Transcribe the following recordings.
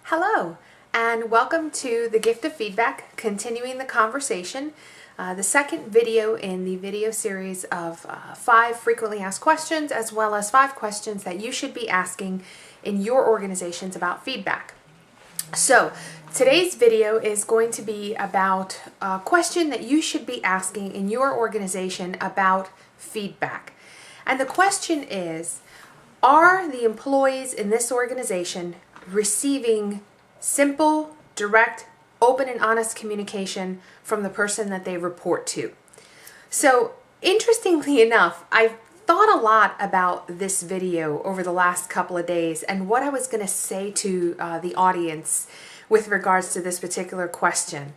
Hello, and welcome to The Gift of Feedback, continuing the conversation. The second video in the video series of 5 frequently asked questions, as well as 5 questions that you should be asking in your organizations about feedback. So, today's video is going to be about a question that you should be asking in your organization about feedback. And the question is, are the employees in this organization receiving simple, direct, open and honest communication from the person that they report to? So, interestingly enough, I've thought a lot about this video over the last couple of days and what I was going to say to the audience with regards to this particular question.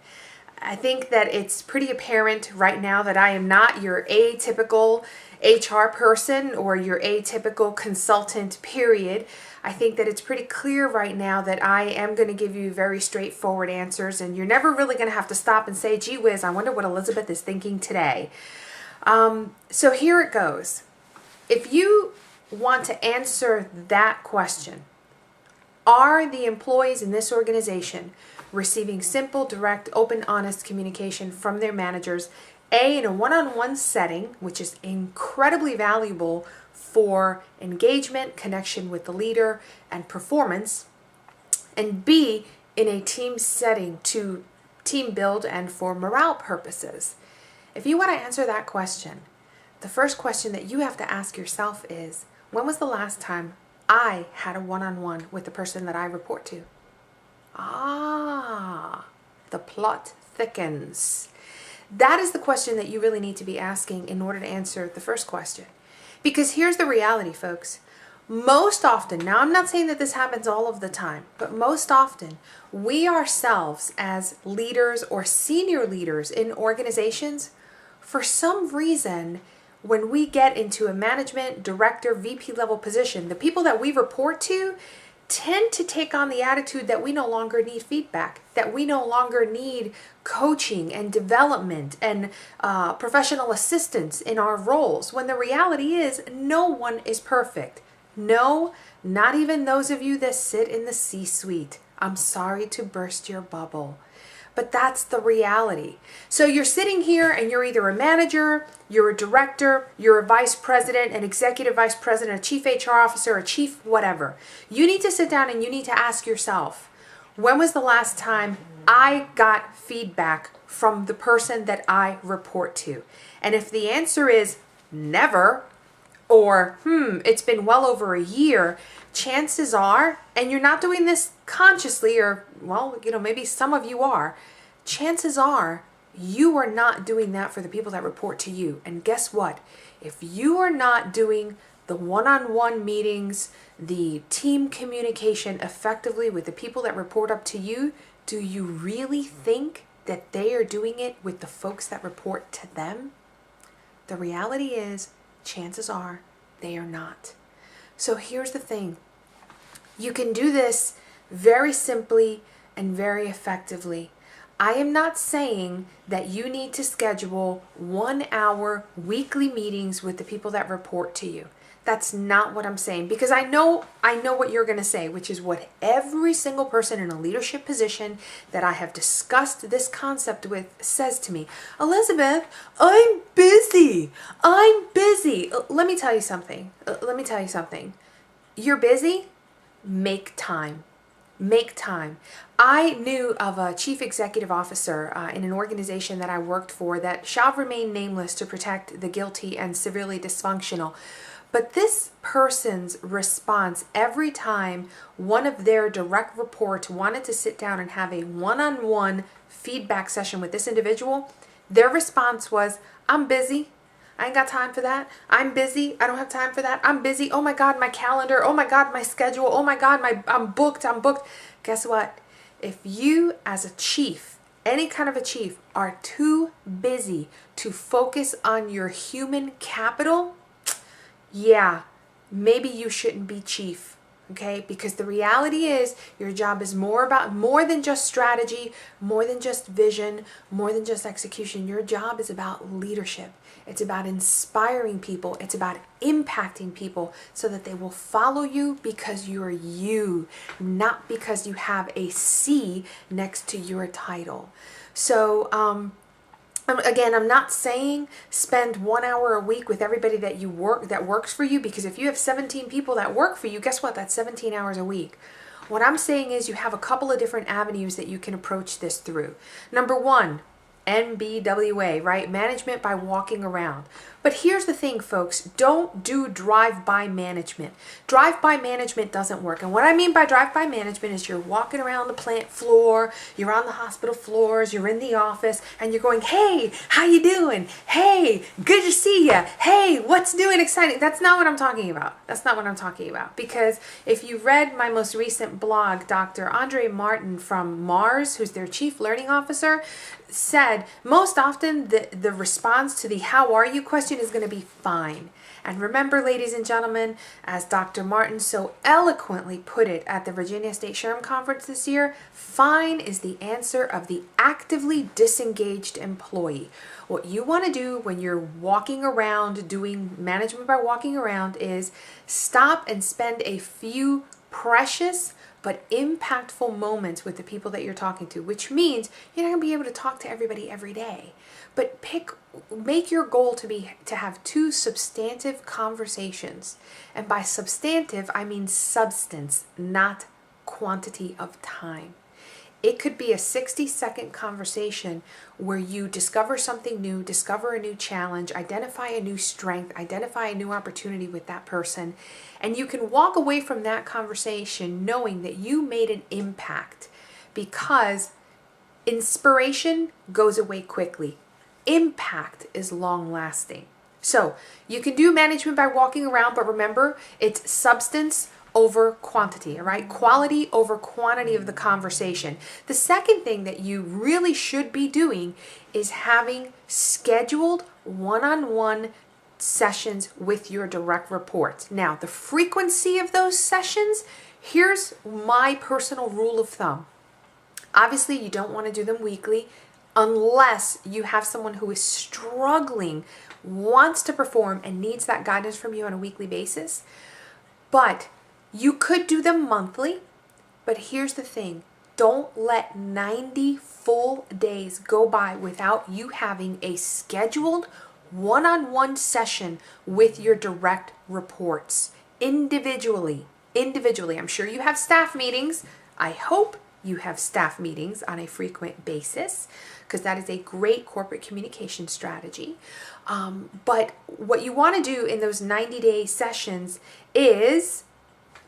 I think that it's pretty apparent right now that I am not your atypical HR person or your atypical consultant, period. I think that it's pretty clear right now that I am going to give you very straightforward answers, and you're never really going to have to stop and say, gee whiz, I wonder what Elizabeth is thinking today. So here it goes. If you want to answer that question, are the employees in this organization receiving simple, direct, open, honest communication from their managers, A, in a one-on-one setting, which is incredibly valuable for engagement, connection with the leader, and performance, and B, in a team setting to team build and for morale purposes? If you want to answer that question, the first question that you have to ask yourself is, when was the last time I had a one-on-one with the person that I report to? The plot thickens. That is the question that you really need to be asking in order to answer the first question. Because here's the reality, folks. Most often, now I'm not saying that this happens all of the time, but most often, we ourselves as leaders or senior leaders in organizations, for some reason, when we get into a management, director, VP level position, the people that we report to tend to take on the attitude that we no longer need feedback, that we no longer need coaching and development and professional assistance in our roles, when the reality is no one is perfect. No, not even those of you that sit in the C-suite. I'm sorry to burst your bubble, but that's the reality. So you're sitting here and you're either a manager, you're a director, you're a vice president, an executive vice president, a chief HR officer, a chief whatever. You need to sit down and you need to ask yourself, when was the last time I got feedback from the person that I report to? And if the answer is never, or it's been well over a year, chances are, and you're not doing this consciously, or maybe some of you are, chances are you are not doing that for the people that report to you. And guess what? If you are not doing the one-on-one meetings, the team communication effectively with the people that report up to you, do you really think that they are doing it with the folks that report to them? The reality is, chances are they are not. So here's the thing. You can do this very simply and very effectively. I am not saying that you need to schedule 1-hour weekly meetings with the people that report to you. That's not what I'm saying, because I know what you're going to say, which is what every single person in a leadership position that I have discussed this concept with says to me. Elizabeth, I'm busy. Let me tell you something. You're busy? Make time. Make time. I knew of a chief executive officer in an organization that I worked for that shall remain nameless to protect the guilty and severely dysfunctional. But this person's response every time one of their direct reports wanted to sit down and have a one-on-one feedback session with this individual, their response was, I'm busy. I ain't got time for that. I'm busy. I don't have time for that. I'm busy. Oh my God, my calendar. Oh my God, my schedule. Oh my God, I'm booked. Guess what? If you as a chief, any kind of a chief, are too busy to focus on your human capital, yeah, maybe you shouldn't be chief. Okay, because the reality is your job is more than just strategy, more than just vision, more than just execution. Your job is about leadership. It's about inspiring people. It's about impacting people so that they will follow you because you're you, not because you have a C next to your title. So, again, I'm not saying spend 1 hour a week with everybody that works for you, because if you have 17 people that work for you, guess what? That's 17 hours a week. What I'm saying is you have a couple of different avenues that you can approach this through. Number one, MBWA, right? Management by walking around. But here's the thing, folks, don't do drive-by management. Drive-by management doesn't work. And what I mean by drive-by management is you're walking around the plant floor, you're on the hospital floors, you're in the office, and you're going, hey, how you doing? Hey, good to see you. Hey, what's new and exciting? That's not what I'm talking about. That's not what I'm talking about. Because if you read my most recent blog, Dr. Andre Martin from Mars, who's their chief learning officer, said most often the response to the how are you question is going to be fine. And remember, ladies and gentlemen, as Dr. Martin so eloquently put it at the Virginia State SHRM Conference this year, fine is the answer of the actively disengaged employee. What you want to do when you're walking around doing management by walking around is stop and spend a few precious but impactful moments with the people that you're talking to, which means you're not going to be able to talk to everybody every day. But make your goal to have 2 substantive conversations. And by substantive, I mean substance, not quantity of time. It could be a 60-second conversation where you discover something new, discover a new challenge, identify a new strength, identify a new opportunity with that person, and you can walk away from that conversation knowing that you made an impact, because inspiration goes away quickly. Impact is long-lasting. So you can do management by walking around, but remember, it's substance over quantity, all right? Quality over quantity of the conversation. The second thing that you really should be doing is having scheduled one-on-one sessions with your direct reports. Now, the frequency of those sessions, here's my personal rule of thumb. Obviously, you don't want to do them weekly unless you have someone who is struggling, wants to perform, and needs that guidance from you on a weekly basis. But you could do them monthly, but here's the thing. Don't let 90 full days go by without you having a scheduled one-on-one session with your direct reports individually. I'm sure you have staff meetings. I hope you have staff meetings on a frequent basis, because that is a great corporate communication strategy. But what you want to do in those 90-day sessions is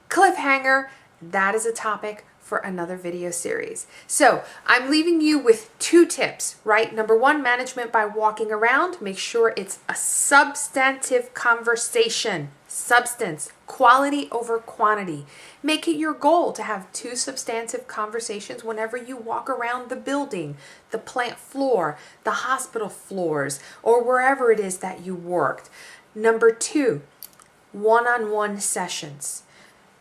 cliffhanger. That is a topic for another video series. So I'm leaving you with 2 tips, right? Number 1, management by walking around. Make sure it's a substantive conversation. Substance, quality over quantity. Make it your goal to have 2 substantive conversations whenever you walk around the building, the plant floor, the hospital floors, or wherever it is that you worked. Number 2, one-on-one sessions.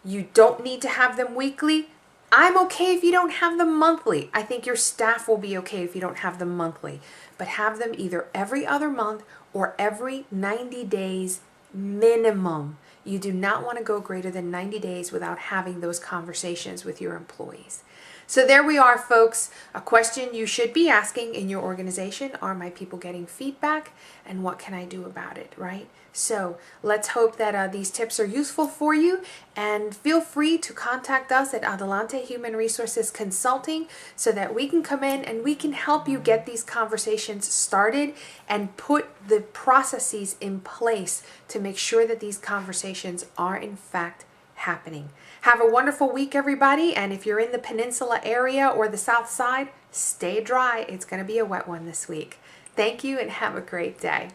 You don't need to have them weekly. I'm okay if you don't have them monthly. I think your staff will be okay if you don't have them monthly. But have them either every other month or every 90 days minimum. You do not want to go greater than 90 days without having those conversations with your employees. So there we are, folks. A question you should be asking in your organization: are my people getting feedback, and what can I do about it, right? So let's hope that these tips are useful for you, and feel free to contact us at Adelante Human Resources Consulting so that we can come in and we can help you get these conversations started and put the processes in place to make sure that these conversations are in fact happening. Have a wonderful week, everybody, and if you're in the Peninsula area or the South Side, stay dry. It's going to be a wet one this week. Thank you and have a great day.